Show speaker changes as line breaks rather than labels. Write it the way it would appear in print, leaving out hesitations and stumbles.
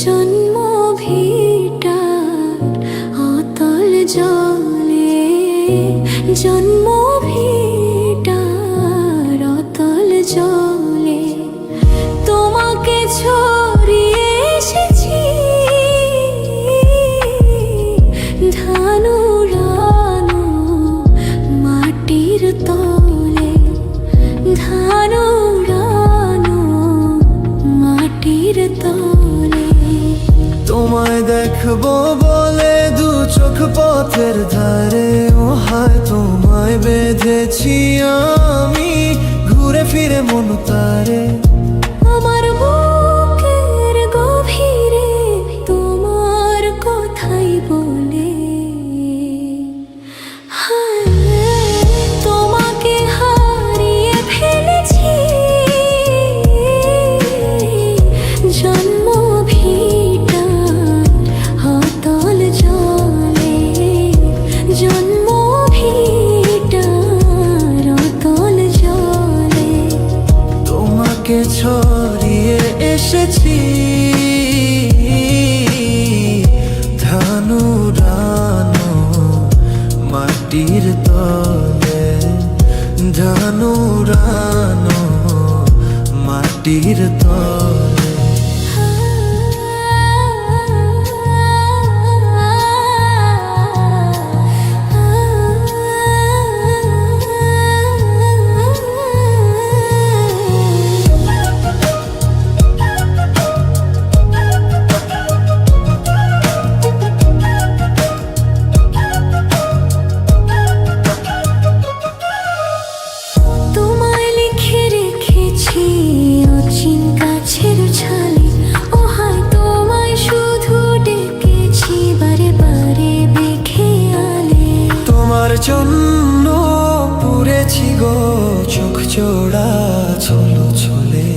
জন্ম ভিটার অতল জলে, জন্ম ভিটার অতল জলে তোমাকে ছড়িয়ে এসেছি ধানুরানো মাটির তলে, ধানুরানো মাটির তলে।
তোমায় দেখবো বলে দু চোখ পথের ধারে, ও হায় তোমায় বেঁধেছি আমি ঘুরে ফিরে মন তারে।
আমার বুকের গভীরে তোমার কথাই বলে, তোমাকে হারিয়ে ফেলেছি জন্ম ভিটার অতল জলে, জন্ম ভিটার অতল জলে
তোমাকে ছড়িয়ে এসেছি ধানুরানো মাটির তলে, ধানুরানো মাটির তলে।
তোমায় লিখে রেখেছি অচিন গাছের ছালে, ও হায় তোমায় শুধু ডেকেছি বারে বারে বেখেয়ালে।
তোমার জন্য পুড়েছি গো চোখ জোড়া ছলো ছলে,